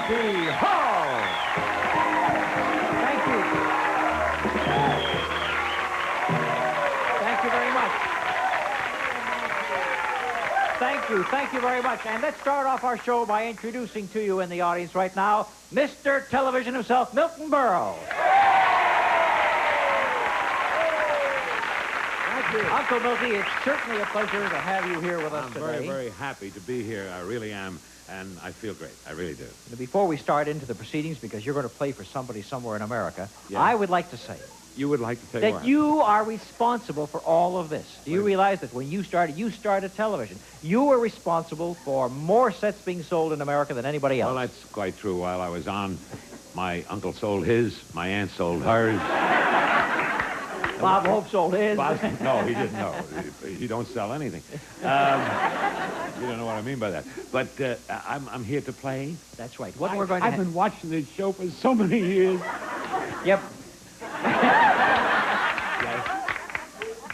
Milty Hall. Thank you. Thank you very much. Thank you very much. And let's start off our show by introducing to you in the audience right now, Mr. Television himself, Milton Berle. Thank you. Uncle Milty, it's certainly a pleasure to have you here with us I'm today. very, very happy to be here. I really am. And I feel great. I really do. Before we start into the proceedings, because you're going to play for somebody somewhere in America, Yeah. I would like to say You would like to take that what? you are responsible for all of this. Do you realize that when you started television, you were responsible for more sets being sold in America than anybody else? Well, that's quite true. While I was on, my uncle sold his, my aunt sold hers. Bob Hope sold his. No, he didn't know. He don't sell anything. You don't know what I mean by that. But I'm here to play. That's right. What we're going to I've been watching this show for so many years. Yep.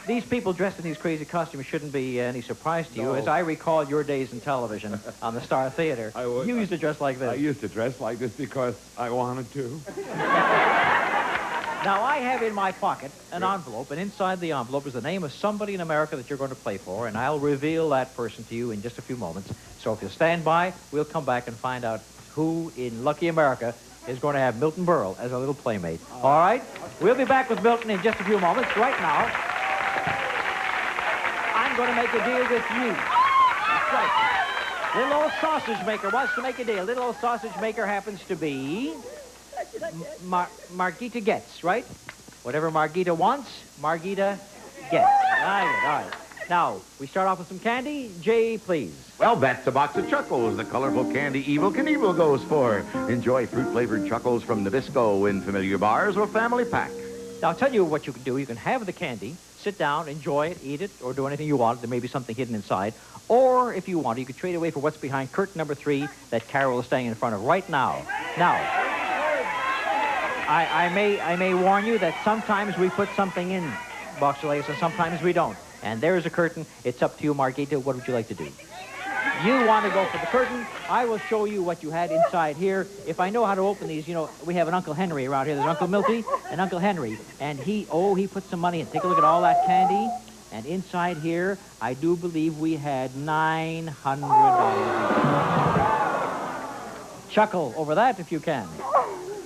These people dressed in these crazy costumes shouldn't be any surprise to you. No. As I recall your days in television on the Star Theater, you used to dress like this. I used to dress like this because I wanted to. Now, I have in my pocket an envelope, and inside the envelope is the name of somebody in America that you're going to play for, and I'll reveal that person to you in just a few moments. So if you'll stand by, we'll come back and find out who in lucky America is going to have Milton Berle as a little playmate. All right? We'll be back with Milton in just a few moments. Right now, I'm going to make a deal with you. That's right. Little old sausage maker wants to make a deal. Little old sausage maker happens to be Margita gets, right? Whatever Margita wants, Margita gets. All right. Now, we start off with some candy. Jay, please. Well, that's a box of Chuckles, the colorful candy Evil Knievel goes for. Enjoy fruit-flavored Chuckles from Nabisco in familiar bars or family pack. Now, I'll tell you what you can do. You can have the candy, sit down, enjoy it, eat it, or do anything you want. There may be something hidden inside. Or, if you want, you can trade away for what's behind curtain number 3 that Carol is standing in front of right now. Now, I may warn you that sometimes we put something in box of lace and sometimes we don't. And there's a curtain. It's up to you, Margita. What would you like to do? You want to go for the curtain. I will show you what you had inside here. If I know how to open these, you know, we have an Uncle Henry around here. There's Uncle Milty and Uncle Henry. And he put some money in. Take a look at all that candy. And inside here, I do believe we had $900. Chuckle over that if you can.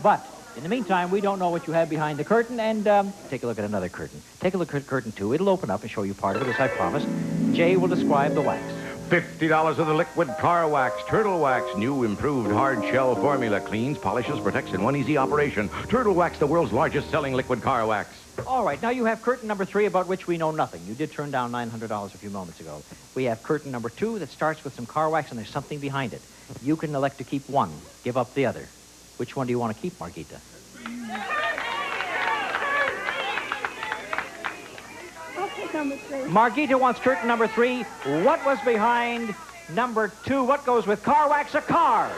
But in the meantime, we don't know what you have behind the curtain, and take a look at another curtain. Take a look at curtain 2. It'll open up and show you part of it, as I promised. Jay will describe the wax. $50 of the liquid car wax, Turtle Wax, new improved hard shell formula, cleans, polishes, protects in one easy operation. Turtle Wax, the world's largest selling liquid car wax. All right, now you have curtain number 3, about which we know nothing. You did turn down $900 a few moments ago. We have curtain number 2 that starts with some car wax, and there's something behind it. You can elect to keep one, give up the other. Which one do you want to keep, Margita? I'll take number 3. Margita wants curtain number 3. What was behind number 2? What goes with car wax? A car.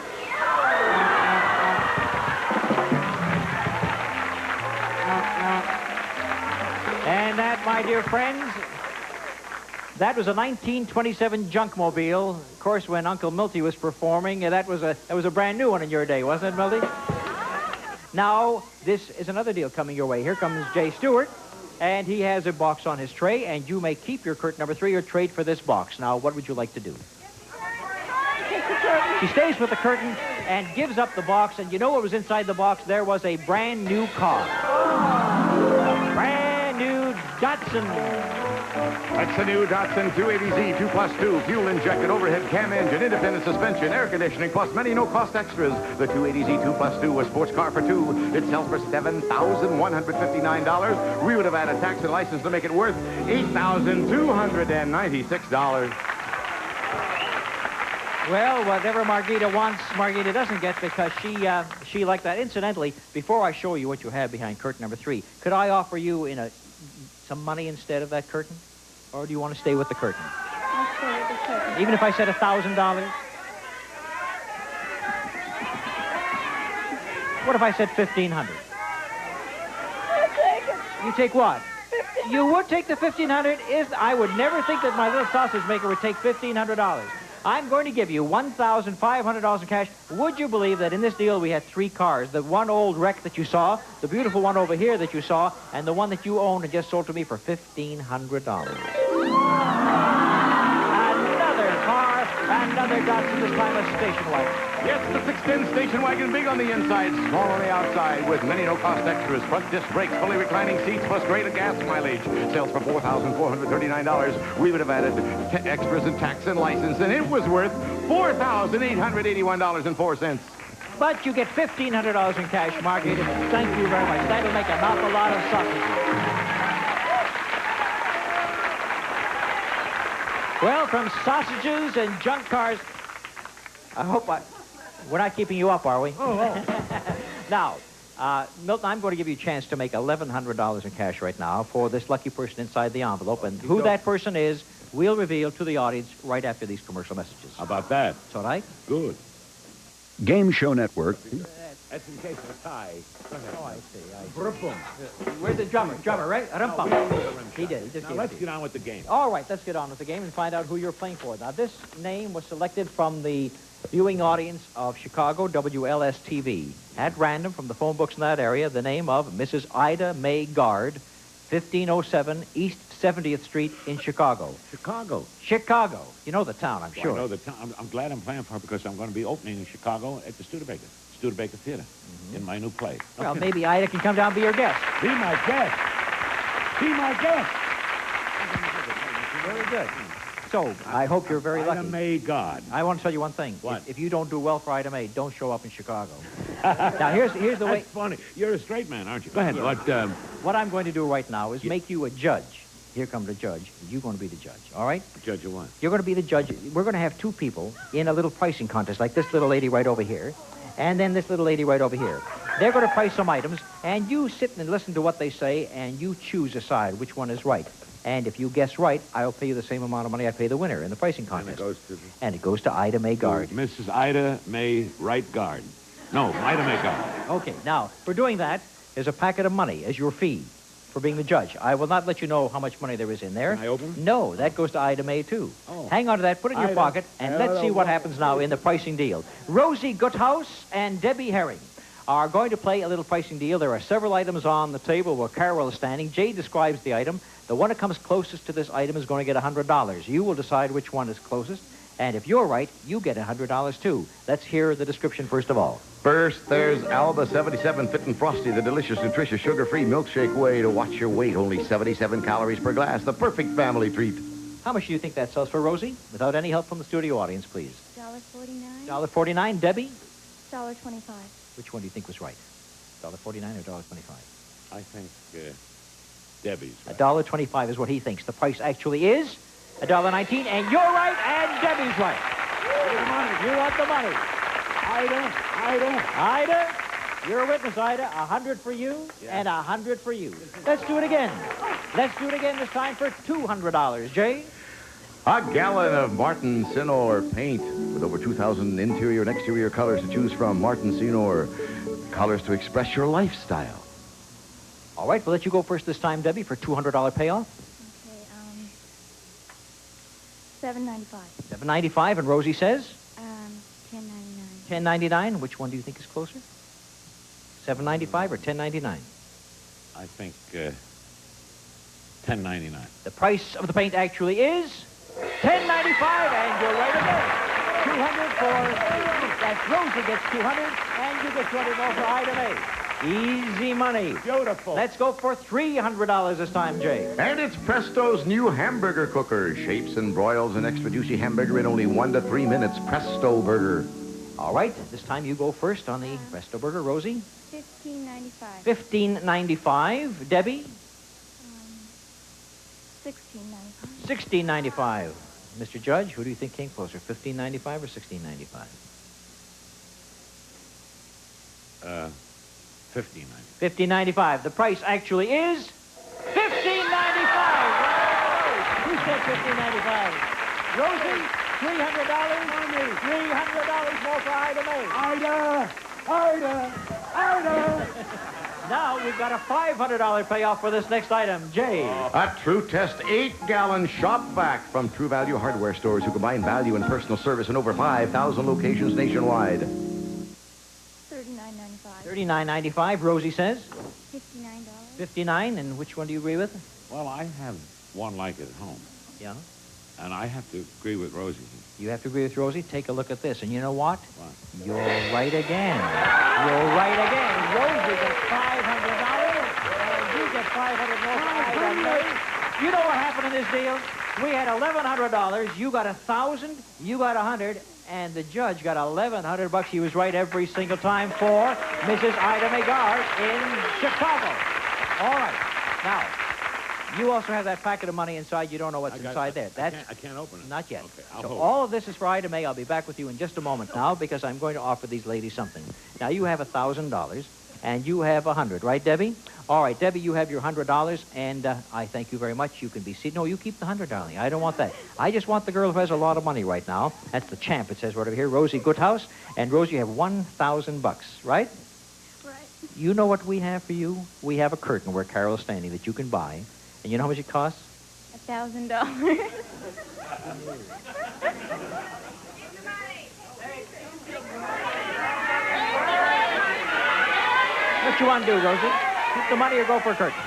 And that, my dear friends, that was a 1927 Junkmobile. Of course, when Uncle Milty was performing, that was a brand new one in your day, wasn't it, Milty? Now, this is another deal coming your way. Here comes Jay Stewart, and he has a box on his tray, and you may keep your curtain number 3 or trade for this box. Now, what would you like to do? Take the curtain. She stays with the curtain and gives up the box, and you know what was inside the box? There was a brand new car. A brand new Datsun. That's the new Datsun 280Z 2+2, fuel-injected overhead cam engine, independent suspension, air conditioning, plus many no-cost extras. The 280Z 2+2, a sports car for 2. It sells for $7,159. We would have had a tax and license to make it worth $8,296. Well, whatever Margita wants, Margita doesn't get because she liked that. Incidentally, before I show you what you have behind curtain number 3, could I offer you some money instead of that curtain? Or do you want to stay with the curtain? I'll stay with the curtain. Even if I said $1,000? What if I said $1,500? I'll take it. You take what? You would take the $1,500? I would never think that my little sausage maker would take $1,500. I'm going to give you $1,500 in cash. Would you believe that in this deal we had 3 cars? The one old wreck that you saw, the beautiful one over here that you saw, and the one that you owned and just sold to me for $1,500. Another car, another Datsun, this time a station wagon. Yes, the 610 station wagon, big on the inside, small on the outside, with many no-cost extras, front disc brakes, fully reclining seats, plus greater gas mileage. Sells for $4,439. We would have added extras and tax and license, and it was worth $4,881.04. But you get $1,500 in cash, Margarita. Thank you very much. That'll make an awful lot of sausages. Well, from sausages and junk cars, I hope we're not keeping you up, are we? Oh. Now, Milton, I'm going to give you a chance to make $1,100 in cash right now for this lucky person inside the envelope. And who that person is, we'll reveal to the audience right after these commercial messages. How about that? It's all right? Good. Game Show Network. That's in case of a tie. Go ahead. Oh, I see. Brr-boom. Where's the drummer? Drummer, right? Rum-bum. He did. He just Now gave let's it to get you. on with the game. All right, let's get on with the game and find out who you're playing for. Now, this name was selected from the viewing audience of Chicago WLS-TV. At random, from the phone books in that area, the name of Mrs. Ida Mae Gard, 1507 East 70th Street in Chicago. Chicago. Chicago. You know the town, I'm Well, sure. I know the town. I'm glad I'm playing for her because I'm going to be opening in Chicago at the Studebaker Theater in my new play. Well, Okay. maybe Ida can come down and be your guest. Be my guest. Be my guest. Very good. So, I hope you're very Ida lucky. Mae God. I want to tell you one thing. What? If you don't do well for Ida Mae, don't show up in Chicago. Now, here's the way. That's funny. You're a straight man, aren't you? Go ahead. What I'm going to do right now is make you a judge. Here comes the judge. You're going to be the judge, all right? Judge of what? You're going to be the judge. We're going to have 2 people in a little pricing contest, like this little lady right over here, and then this little lady right over here. They're going to price some items, and you sit and listen to what they say, and you choose a side which one is right. And if you guess right, I'll pay you the same amount of money I pay the winner in the pricing contest. And it goes to Ida Mae Gard. Mrs. Ida Mae Right Guard. No, Ida Mae Guard. Okay, now, for doing that, there's a packet of money as your fee for being the judge. I will not let you know how much money there is in there. Can I open? No, that goes to Ida Mae, too. Oh. Hang on to that, put it in your Ida. pocket, and let's see what happens now in the pricing deal. Rosie Goodhouse and Debbie Herring are going to play a little pricing deal. There are several items on the table where Carol is standing. Jay describes the item. The one that comes closest to this item is going to get $100. You will decide which one is closest, and if you're right, you get $100, too. Let's hear the description first of all. First, there's Alba 77 Fit and Frosty, the delicious, nutritious, sugar-free milkshake way to watch your weight. Only 77 calories per glass. The perfect family treat. How much do you think that sells for, Rosie? Without any help from the studio audience, please. $1.49. $1.49. Debbie? $1.25. Which one do you think was right? $1.49 or $1.25? I think Debbie's right. $1.25 is what he thinks. The price actually is $1.19, and you're right, and Debbie's right. You want the money. Ida, you're a witness, Ida. 100 for you and 100 for you. Let's do it again. Let's do it again this time for $200. Jay? A gallon of Martin Sinor paint with over 2,000 interior and exterior colors to choose from. Martin Sinor, colors to express your lifestyle. All right, we'll let you go first this time, Debbie, for $200 payoff. Okay, $7.95. $7.95, and Rosie says? $10.99. $10.99. Which one do you think is closer? $7.95 or $10.99? I think $10.99. The price of the paint actually is $10.95, and you're right again. 200 for that. Rosie gets 200, and you get 200 more for Ida Mae. Easy money. Beautiful. Let's go for $300 this time, Jay. And it's Presto's new hamburger cooker. Shapes and broils an extra juicy hamburger in only 1 to 3 minutes. Presto Burger. All right, this time you go first on the Presto Burger. Rosie? $15.95. $15.95. Debbie? $16.95. $16.95. Mr. Judge, who do you think came closer, $15.95 or $16.95? $15.95. $15.95. The price actually is $15.95. Who said $15.95? Rosie, $300. $300 more for Ida Mae. Ida! Now we've got a $500 payoff for this next item. Jay. A True Test 8-gallon shop vac from True Value hardware stores who combine value and personal service in over 5,000 locations nationwide. $39.95. $39.95, Rosie says. $59. $59, and which one do you agree with? Well, I have one like it at home, Yeah. and I have to agree with Rosie. You have to agree with Rosie. Take a look at this, and you know what? What? You're right again. You're right again. Rosie gets $500, and you get $500 more for item A. You know what happened in this deal? We had $1,100. You got $1,000. You got $100. And the judge got $1,100. He was right every single time for Mrs. Ida Megard in Chicago. All right. Now, you also have that packet of money inside. You don't know what's inside there. I can't open it. Not yet. Okay, I'll So hold all of this is for Ida May. I'll be back with you in just a moment now because I'm going to offer these ladies something. Now, you have $1,000, and you have $100, right, Debbie? All right, Debbie, you have your $100, and I thank you very much. You can be seated. No, you keep the $100, darling. I don't want that. I just want the girl who has a lot of money right now. That's the champ, it says right over here, Rosie Goodhouse. And, Rosie, you have $1,000, right? Right. You know what we have for you? We have a curtain where Carol is standing that you can buy. And you know how much it costs? $1,000. What you want to do, Rosie? Keep the money or go for a curtain?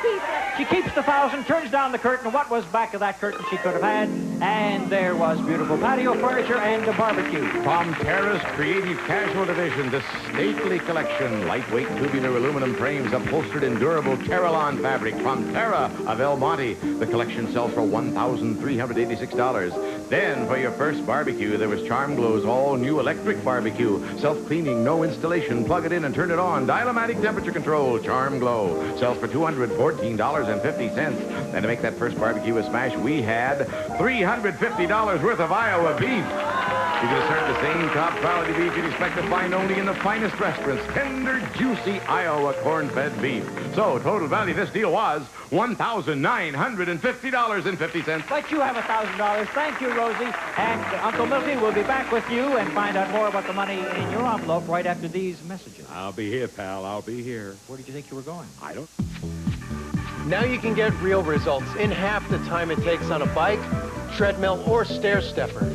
Keep it. She keeps the $1,000, turns down the curtain. What was back of that curtain she could have had? And there was beautiful patio furniture and a barbecue. From Terra's Creative Casual Division, the stately collection, lightweight tubular aluminum frames upholstered in durable Terralon fabric from Terra of El Monte. The collection sells for $1,386. Then, for your first barbecue, there was Charm Glow's all-new electric barbecue. Self-cleaning, no installation. Plug it in and turn it on. Dial-o-matic temperature control. Charm Glow sells for $214.50. And to make that first barbecue a smash, we had $350 worth of Iowa beef. You can serve the same top quality beef you'd expect to find only in the finest restaurants. Tender, juicy Iowa corn-fed beef. So, total value of this deal was $1,950.50. But you have $1,000. Thank you, Rosie. And Uncle Milty will be back with you and find out more about the money in your envelope right after these messages. I'll be here, pal. I'll be here. Where did you think you were going? I don't... Now you can get real results in half the time it takes on a bike, treadmill, or stair stepper.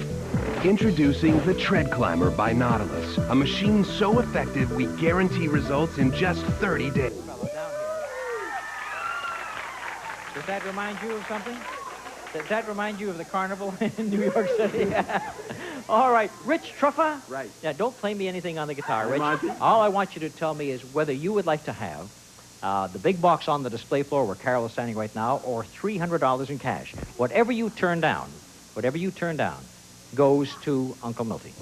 Introducing the Tread Climber by Nautilus, a machine so effective we guarantee results in just 30 days. Does that remind you of something? Does that remind you of the carnival in New York City? All right, Rich Truffa. Right. Now, don't play me anything on the guitar, Rich. Monty? All I want you to tell me is whether you would like to have the big box on the display floor where Carol is standing right now, or $300 in cash. Whatever you turn down, goes to Uncle Milty.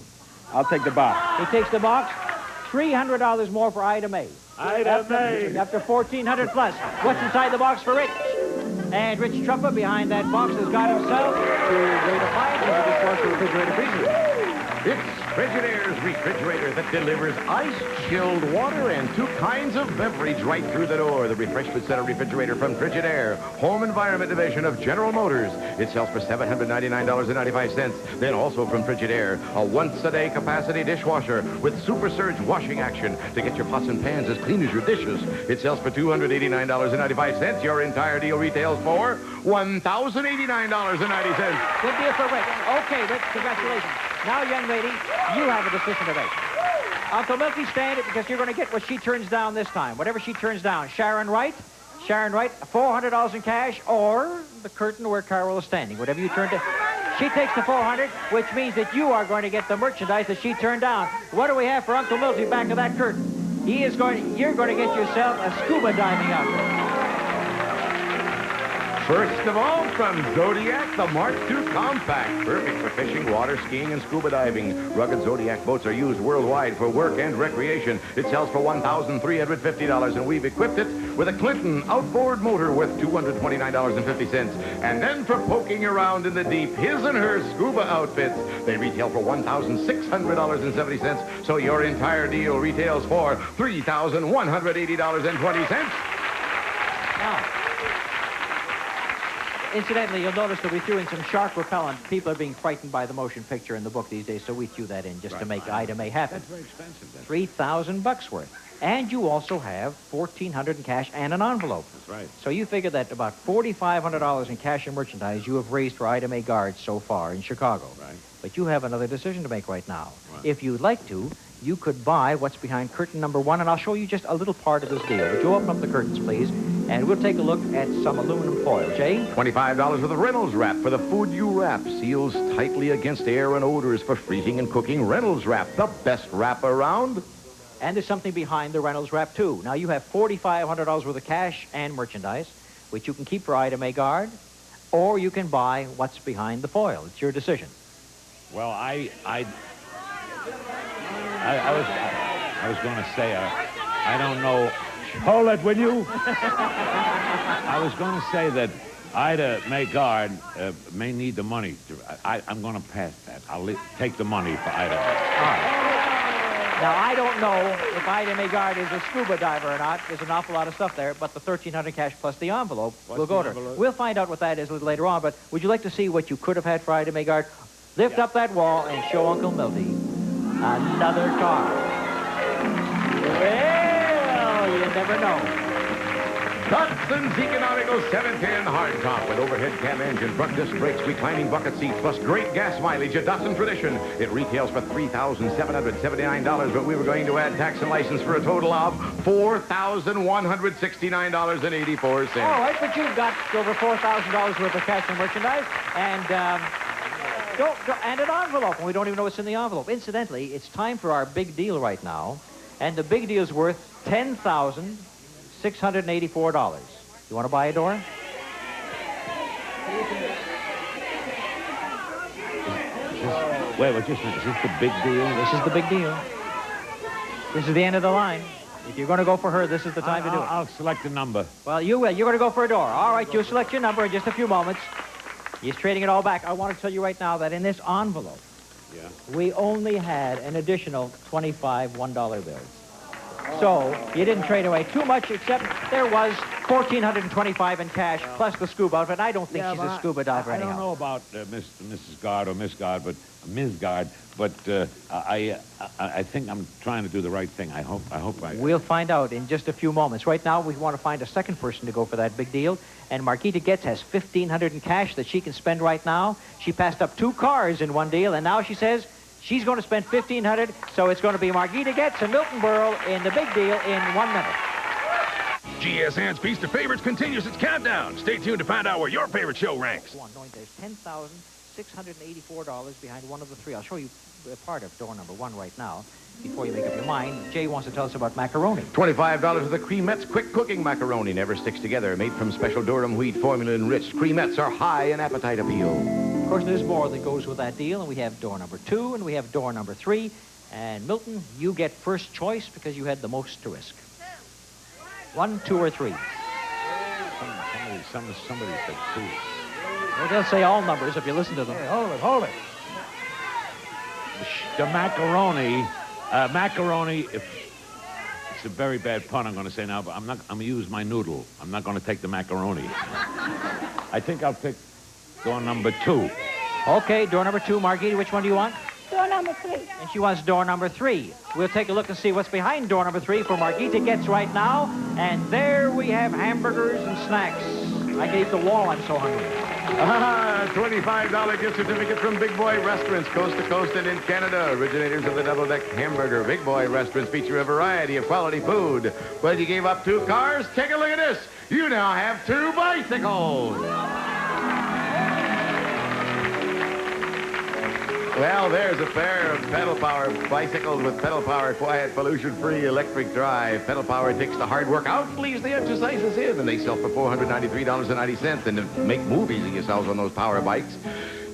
I'll take the box. He takes the box. $300 more for Ida May. Ida May. After $1,400 plus. What's inside the box for Rich? And Rich Truffa behind that box has got himself to great appliances, a dishwasher, refrigerator, freezer. It's Frigidaire's refrigerator that delivers ice-chilled water and two kinds of beverage right through the door. The Refreshment Center refrigerator from Frigidaire, Home Environment Division of General Motors. It sells for $799.95. Then also from Frigidaire, a once-a-day capacity dishwasher with Super Surge washing action to get your pots and pans as clean as your dishes. It sells for $289.95. Your entire deal retails for $1,089.90. Good deal for Rich. Okay, Rich, congratulations. Now, young lady, you have a decision to make. Uncle Milty, stand it because you're going to get what she turns down this time. Whatever she turns down. Sharon Wright, $400 in cash, or the curtain where Carol is standing. Whatever you turn down. She takes the $400, which means that you are going to get the merchandise that she turned down. What do we have for Uncle Milty back of that curtain? You're going to get yourself a scuba diving outfit. First of all, from Zodiac, the Mark II Compact. Perfect for fishing, water skiing, and scuba diving. Rugged Zodiac boats are used worldwide for work and recreation. It sells for $1,350, and we've equipped it with a Clinton outboard motor worth $229.50. And then for poking around in the deep, his and her scuba outfits. They retail for $1,600.70, so your entire deal retails for $3,180.20. Now, Incidentally, you'll notice that we threw in some shark repellent. People are being frightened by the motion picture in the book these days, so we threw that in just to make item A happen. That's very expensive. Then. $3,000 worth. And you also have $1,400 in cash and an envelope. That's right. So you figure that about $4,500 in cash and merchandise you have raised for item A guards so far in Chicago. Right. But you have another decision to make right now. What? If you'd like to, you could buy what's behind curtain number 1, and I'll show you just a little part of this deal. Would you open up the curtains, please? And we'll take a look at some aluminum foil. Jay? $25 worth of Reynolds wrap for the food you wrap. Seals tightly against air and odors for freezing and cooking. Reynolds wrap, the best wrap around. And there's something behind the Reynolds wrap, too. Now, you have $4,500 worth of cash and merchandise, which you can keep for item A guard, or you can buy what's behind the foil. It's your decision. Well, I was going to say, I don't know. Hold it, will you? I was going to say that Ida May Guard may need the money. I'm going to pass that. I'll take the money for Ida. All right. Now, I don't know if Ida May Guard is a scuba diver or not. There's an awful lot of stuff there, but the $1,300 cash plus the envelope will go to her. We'll find out what that is a little later on, but would you like to see what you could have had for Ida May Guard? Lift up that wall and show Uncle Milty another car. Well, you never know. Dotson's Economical 710 hardtop with overhead cam engine, front disc brakes, reclining bucket seats, plus great gas mileage, a Datsun Tradition. It retails for $3,779, but we were going to add tax and license for a total of $4,169.84. All right, but you've got over $4,000 worth of cash and merchandise, and and an envelope, and we don't even know what's in the envelope. Incidentally, it's time for our big deal right now, and the big deal's worth $10,684. You want to buy a door? Wait, just a minute. Is this the big deal? This is the big deal. This is the end of the line. If you're going to go for her, this is the time to do it. I'll select a number. Well, you will. You're going to go for a door. All right, you'll select your number in just a few moments. He's trading it all back. I want to tell you right now that in this envelope, we only had an additional 25 $1 bills. So you didn't trade away too much, except there was $1,425 in cash plus the scuba outfit. I don't think she's a scuba diver anyhow. I don't know about Mrs. Guard or Miss Guard, but Ms. Guard. But I think I'm trying to do the right thing. I hope I. We'll find out in just a few moments. Right now, we want to find a second person to go for that big deal. And Marquita Getz has $1,500 in cash that she can spend right now. She passed up 2 cars in one deal, and now she says she's going to spend $1,500. So it's going to be Marquita Getz and Milton Berle in the big deal in 1 minute. GSN's Feast of Favorites continues its countdown. Stay tuned to find out where your favorite show ranks. Knowing there's $10,684 behind one of the 3. I'll show you part of door number 1 right now. Before you make up your mind, Jay wants to tell us about macaroni. $25 for the Creamettes quick cooking macaroni. Never sticks together. Made from special Durham wheat formula enriched. Creamettes are high in appetite appeal. Of course, there's more that goes with that deal, and we have door number 2, and we have door number 3. And Milton, you get first choice because you had the most to risk. 1, 2, or 3. Somebody said 2. Well, they'll say all numbers if you listen to them. Hey, hold it. The macaroni. Macaroni. It's a very bad pun I'm going to say now, but I'm going to use my noodle. I'm not going to take the macaroni. I think I'll pick door number 2. Okay, door number 2. Marquita, which one do you want? Door number 3. And she wants door number 3. We'll take a look and see what's behind door number 3 for Marquita Getz right now. And there we have hamburgers and snacks. I can eat the wall, I'm so hungry. $25 gift certificate from Big Boy Restaurants, coast to coast and in Canada. Originators of the double-deck hamburger. Big Boy Restaurants feature a variety of quality food. But you gave up 2 cars? Take a look at this. You now have 2 bicycles. Well, there's a pair of pedal power bicycles with pedal power, quiet, pollution-free electric drive. Pedal power takes the hard work out, leaves the exercises in, and they sell for $493.90. And to make movies of yourselves on those power bikes.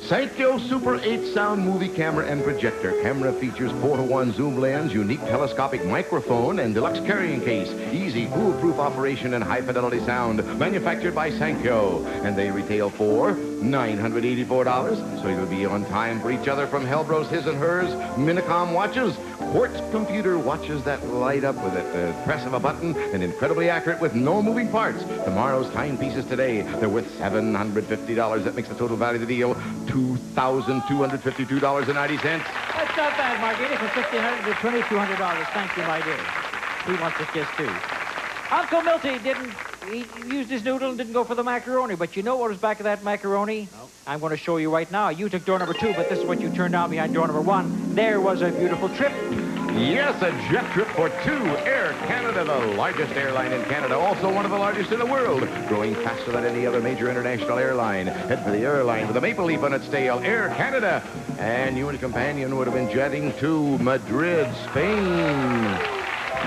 Sankyo Super 8 sound movie camera and projector. Camera features 4-to-1 zoom lens, unique telescopic microphone, and deluxe carrying case. Easy, foolproof operation and high-fidelity sound. Manufactured by Sankyo. And they retail for $984. So you'll be on time for each other from Hellbros, his and hers, Minicom watches, Quartz computer watches that light up with the press of a button, and incredibly accurate with no moving parts. Tomorrow's timepieces today, they're worth $750. That makes the total value of the deal $2,252.90. That's not bad, Margarita, for $1,500 to $2,200. Thank you, my dear. He wants a kiss, too. Uncle Milty he used his noodle and didn't go for the macaroni, but you know what was back of that macaroni? No. I'm going to show you right now. You took door number 2, but this is what you turned down behind door number 1. There was a beautiful trip. Yes, a jet trip for 2. Air Canada, the largest airline in Canada, also one of the largest in the world, growing faster than any other major international airline. Head for the airline with a maple leaf on its tail, Air Canada. And you and a companion would have been jetting to Madrid, Spain.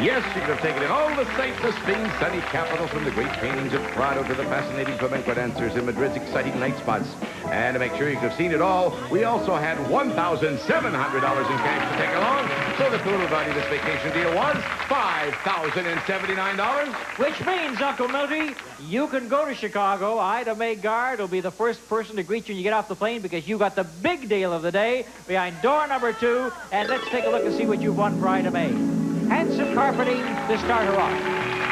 Yes, you could have taken in all the sights of Spain's sunny capital, from the great paintings of Prado to the fascinating flamenco dancers in Madrid's exciting night spots. And to make sure you could have seen it all, we also had $1,700 in cash to take along. So the total value of this vacation deal was $5,079. Which means, Uncle Milty, you can go to Chicago. Ida Mae Gard will be the first person to greet you when you get off the plane, because you got the big deal of the day behind door number 2. And let's take a look and see what you've won for Ida Mae. Handsome carpeting to start her off.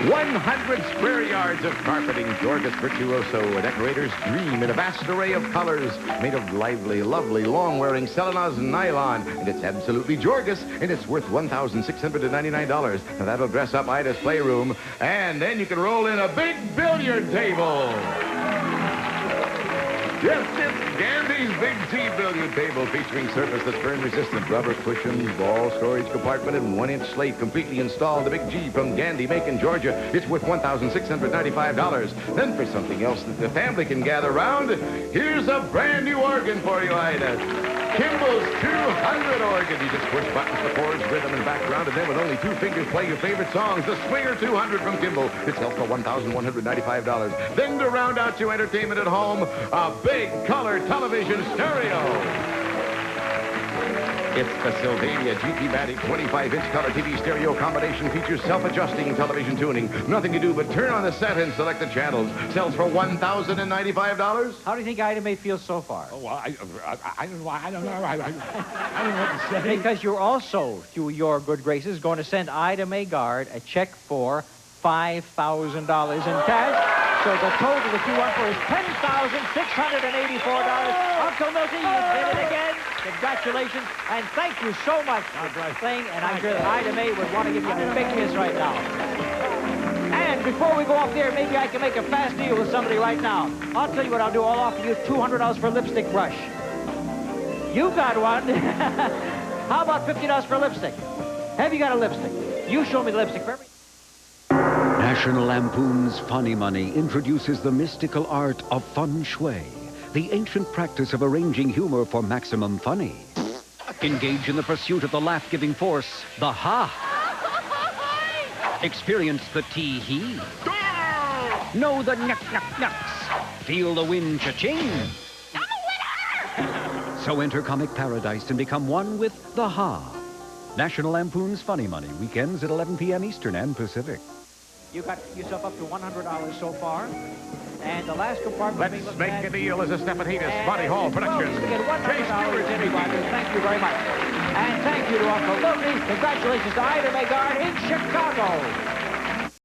100 square yards of carpeting, Jorgus Virtuoso, a decorator's dream in a vast array of colors, made of lively, lovely, long-wearing Selena's nylon. And it's absolutely Jorgus, and it's worth $1,699. Now that'll dress up Ida's playroom, and then you can roll in a big billiard table. Yes, it's Gandy's Big T billiard table, featuring surface that's burn-resistant, rubber cushions, ball storage compartment, and 1-inch slate, completely installed. The Big G from Gandy, Macon, Georgia. It's worth $1,695. Then for something else that the family can gather around, here's a brand new organ for you, Ida. Kimball's 200 organ. You just push buttons for chords, rhythm, and background, and then with only 2 fingers play your favorite songs. The Swinger 200 from Kimball. It sells for $1,195. Then to round out your entertainment at home, a big color television stereo. It's the Sylvania GT-Matic 25-inch color TV stereo combination. Features self-adjusting television tuning. Nothing to do but turn on the set and select the channels. Sells for $1,095. How do you think Ida Mae feels so far? Oh, well, I don't know. I don't know what to say. Because you're also, through your good graces, going to send Ida Mae Gard a check for $5,000 in cash. So the total that you want for is $10,684. Uncle Milty, you did it again. Congratulations, and thank you so much for playing, and I'm sure that Ida Mae would want to give you a big kiss right now. And before we go off there, maybe I can make a fast deal with somebody right now. I'll tell you what I'll do. I'll offer you $200 for a lipstick brush. You got one. How about $50 for a lipstick? Have you got a lipstick? You show me the lipstick for every... National Lampoon's Funny Money introduces the mystical art of feng shui, the ancient practice of arranging humor for maximum funny. Engage in the pursuit of the laugh-giving force, the ha. Experience the tee-hee. Know the knuck-knuck-knucks. Feel the wind cha-ching. I'm a winner! So enter comic paradise and become one with the ha. National Lampoon's Funny Money, weekends at 11 p.m. Eastern and Pacific. You got yourself up to $100 so far. And the last compartment... Let's make a deal as a Stephanitis Body Hall production. Get $100 anybody. Thank you very much. And thank you to Uncle Milty. Congratulations to Ida Mae Gard in Chicago.